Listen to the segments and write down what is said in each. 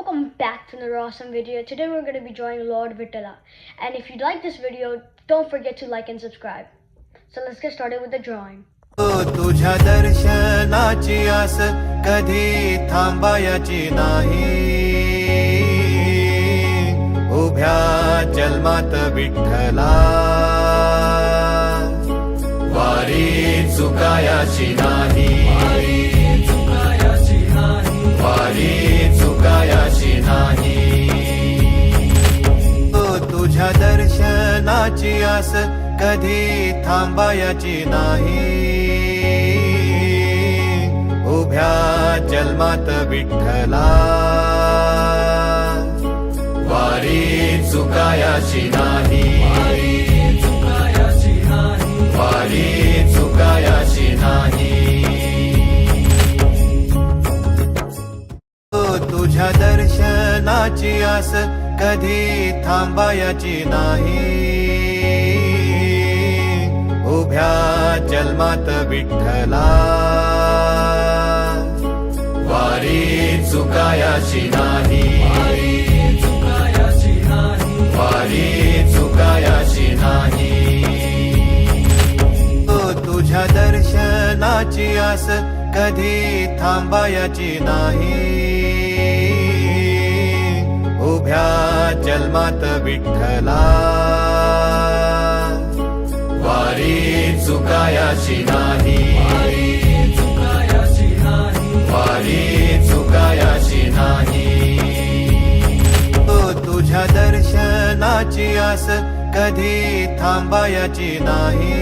welcome back to another awesome video. Today we're going to be drawing Lord Vittala. And if you like this video, don't forget to like and subscribe. So let's get started with the drawing. तुझ्या दर्शनाची आस कधी थांबायची नाही. उभ्या जन्मात विठ्ठला वारी चुकायाची नाही. वारी चुकायाची नाही. तुझ्या दर्शनाची आस कधी थांबायची नाही. उभ्या जन्मात विठ्ठला वारी चुकायाची नाही. वारी चुकायाची नाही. तुझ्या दर्शनाची आस कधी थांबायची नाही. उभ्या जन्मात विठ्ठला वारी चुकायाची नाही. वारी चुकायाची नाही. तुझ्या दर्शनाची आस कधी थांबायची नाही. उभ्या जन्मात विठ्ठला वारी चुकायाची नाही. वारी चुकायाची नाही. तुझ्या दर्शनाची आस कधी थांबायची नाही.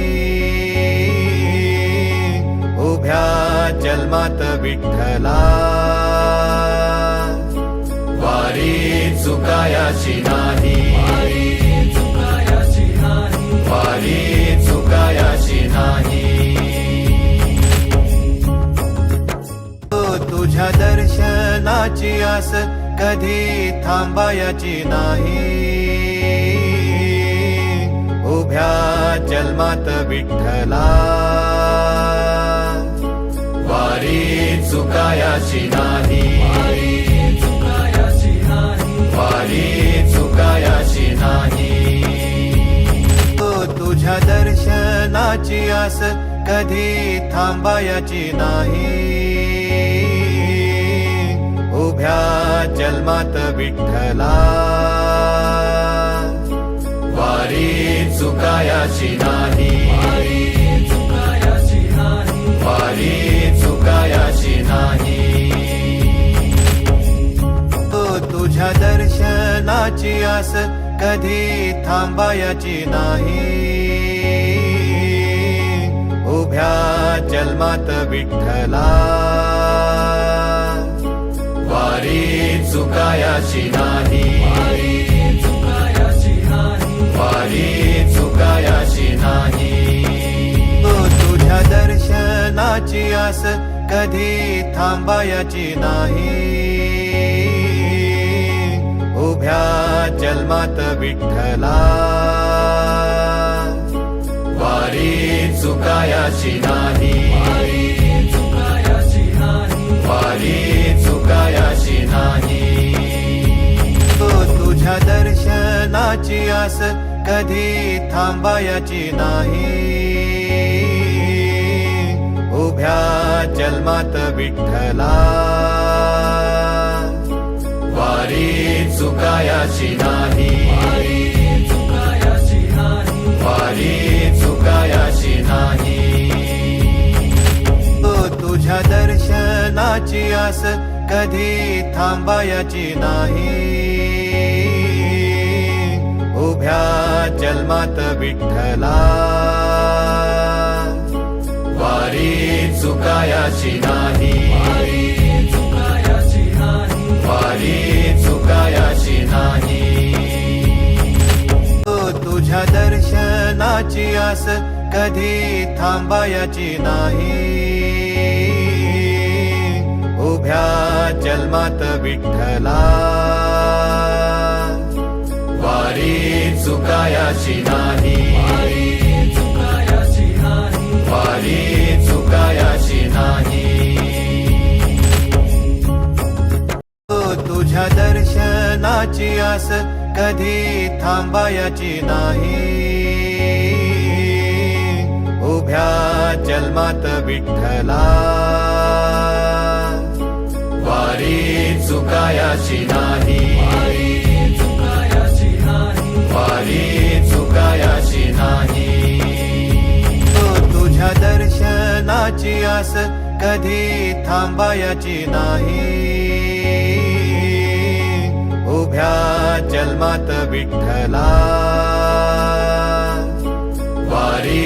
उभ्या जन्मात विठ्ठला वारी चुकायाची नाही. वारी चुकायाची नाही. तुझ्या दर्शनाची आस कधी थांबायची नाही. उभ्या जन्मात विठ्ठला वारी चुकायाची नाही. वारी चुकायाची नाही. तुझ्या दर्शनाची आस कधी थांबायची नाही. उभ्या जन्मात विठ्ठला वारी चुकायाची नाही. वारी चुकायाची नाही. तुझ्या दर्शनाची आस कधी थांबायची नाही. उभ्या जन्मात विठ्ठला वारी चुकायाची नाही. वारी चुकायाची नाही. तुझ्या दर्शनाची आस कधी थांबायची नाही. उभ्या जन्मात विठ्ठला वारी चुकायाची नाही. वारी चुकायाची नाही. तुझ्या दर्शनाची आस कधी थांबायची नाही. उभ्या जन्मात विठ्ठला वारी चुकायाची नाही. वारी चुकायाची नाही. तुझ्या दर्शनाची आस कधी थांबायची नाही. उभ्या जन्मात विठ्ठला वारी चुकायाची नाही. वारी चुकायाची नाही. तुझ्या दर्शनाची आस कधी थांबायची नाही. उभ्या जन्मात विठ्ठला वारी चुकायाची नाही. वारी चुकायाची नाही. तुझ्या दर्शनाची आस कधी थांबायची नाही. उभ्या जन्मात विठ्ठला वारी चुकायाची नाही. वारी चुकायाची नाही. तुझ्या दर्शनाची आस कधी थांबायची नाही. उभ्या जन्मात विठ्ठला वारी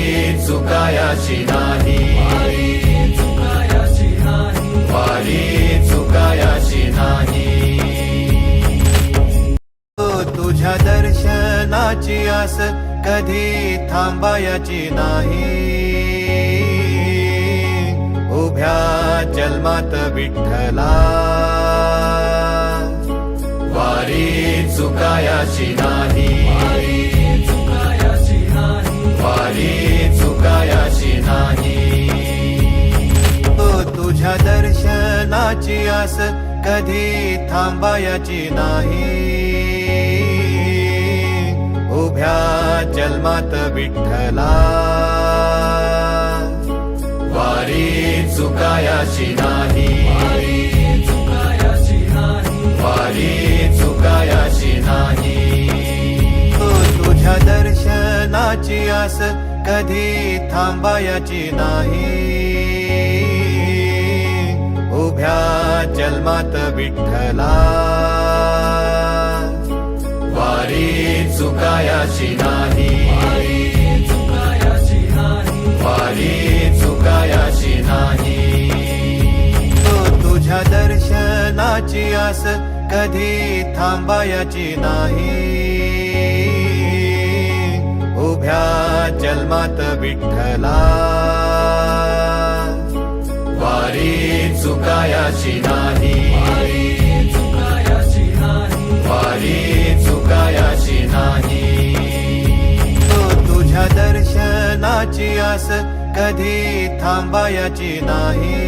चुकायाची नाही. वारी चुकायाची नाही. तुझ्या दर्शनाची आस कधी थांबायची नाही. उभ्या जन्मात विठ्ठला वारी चुकायाची नाही. वारी चुकायाची नाही. तुझ्या दर्शनाची आस कधी थांबायची नाही. उभ्या जन्मात विठ्ठला वारी चुकायाची नाही. वारी चुकायाची नाही. तुझ्या दर्शनाची आस कधी थांबायची नाही. उभ्या जन्मात विठ्ठला वारी चुकायाची नाही. वारी चुकायाची नाही. तुझ्या दर्शनाची आस कधी थांबायची नाही. उभ्या जन्मात विठ्ठला वारी चुकायाची नाही. वारी चुकायाची नाही. तुझ्या दर्शनाची आस कधी थांबायची नाही.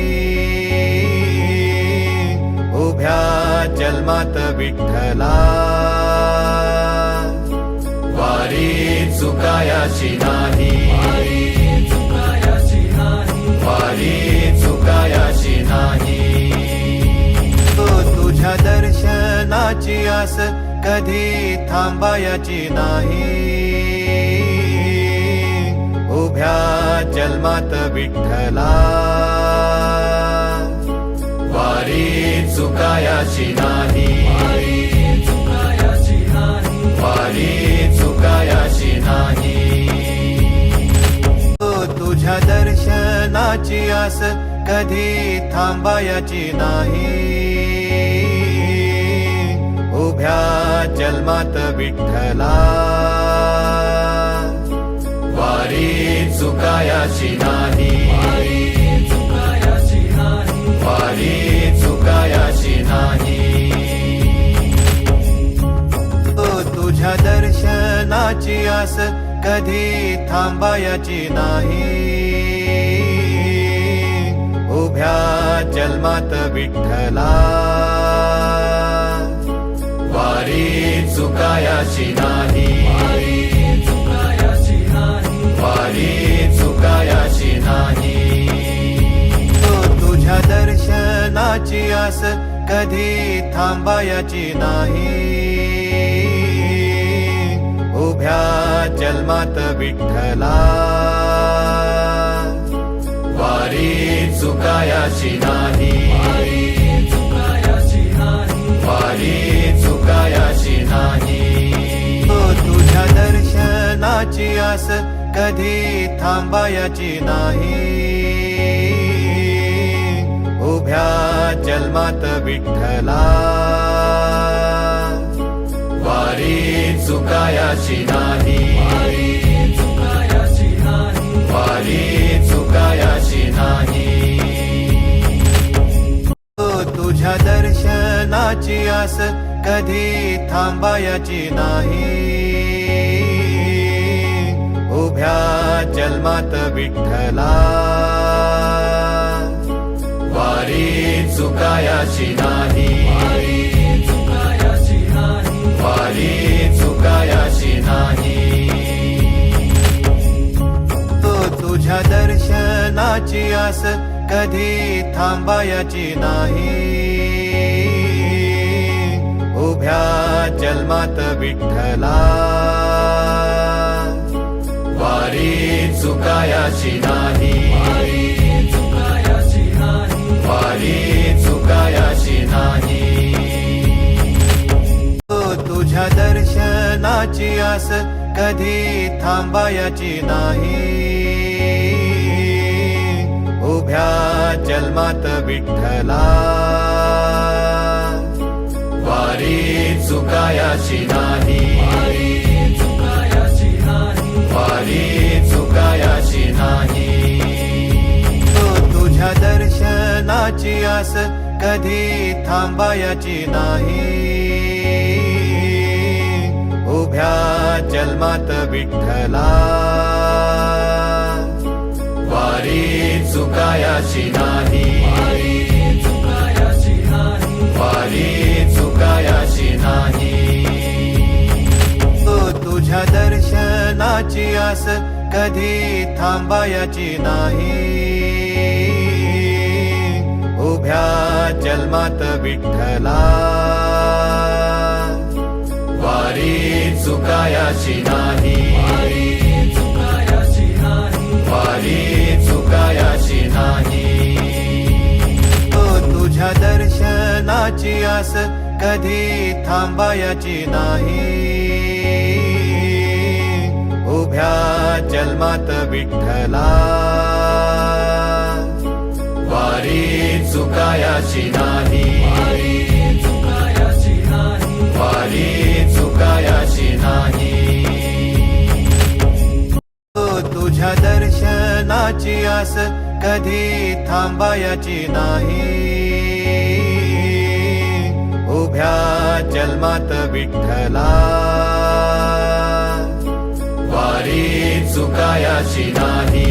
उभ्या जन्मात विठ्ठला वारी चुकायाची नाही. वारी चुकायाची नाही. तुझ्या दर्शनाची आस कधी थांबायची नाही. उभ्या जन्मात विठ्ठला वारी चुकायाची नाही. वारी चुकायाची नाही. तुझ्या दर्शनाची आस कधी थांबायची नाही. उभ्या जन्मात विठ्ठला वारी चुकायाची नाही. वारी चुकायाची नाही. तुझ्या दर्शनाची आस कधी थांबायची नाही. उभ्या जन्मात विठ्ठला वारी चुकायाची नाही. वारी चुकायाची नाही. तुझ्या दर्शनाची आस कधी थांबायची नाही. उभ्या जन्मात विठ्ठला वारी चुकायाची नाही. वारी चुकायाची नाही. तुझ्या दर्शनाची आस कधी थांबायची नाही. उभ्या जन्मात विठ्ठला वारी चुकायाची नाही. वारी चुकायाची नाही. तुझ्या दर्शनाची आस कधी थांबायची नाही. उभ्या जन्मात विठ्ठला वारी चुकायाची नाही. आस कधी थांबायची नाही. उभ्या जन्मात विठ्ठला वारी चुकायाची नाही. वारी चुकायाची नाही. तुझ्या दर्शनाची आस कधी थांबायची नाही. उभ्या जन्मात विठ्ठला वारी चुकायाची नाही. वारी चुकायाची नाही. तुझ्या दर्शनाची आस कधी थांबायची नाही. उभ्या जन्मात विठ्ठला वारी चुकायाची नाही. वारी चुकायाची नाही. तुझ्या दर्शनाची आस कधी थांबायची नाही. उभ्या जन्मात विठ्ठला वारी चुकायाची नाही. वारी चुकायाची नाही. तुझ्या दर्शनाची आस कधी थांबायची नाही. उभ्या जन्मात विठ्ठला वारी चुकायाची नाही. वारी चुकायाची नाही. तुझ्या दर्शनाची आस कधी थांबायची नाही. उभ्या जन्मात विठ्ठला वारी चुकायाची नाही.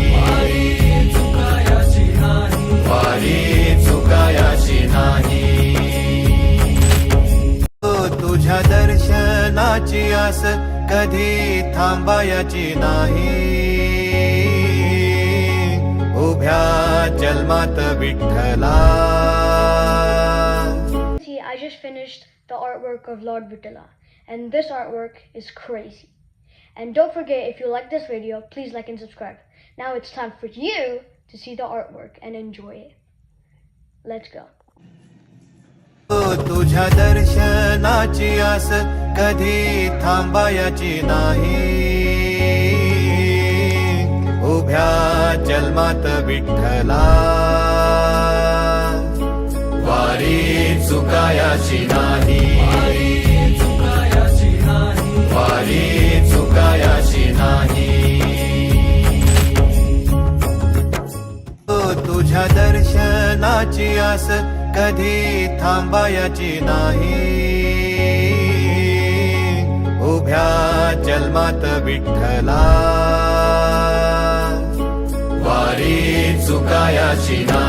वारी चुकायाची नाही. तुझ्या दर्शनाची आस कधी थांबायची नाही. उभ्या जन्मात विठ्ठला. See, I just finished the artwork of Lord Vittala, and this artwork is crazy. And don't forget, if you like this video, please like and subscribe. Now it's time for you to see the artwork and enjoy it. Let's go. तुझ्या दर्शनाची आस कधी थांबायची नाही. उभ्या जन्मात विठ्ठला वारी चुकायाची नाही. वारी चुकायाची नाही. तुझ्या दर्शनाची आस कधी थांबायची नाही. उभ्या जन्मात विठ्ठला वारी चुकायाची नाही.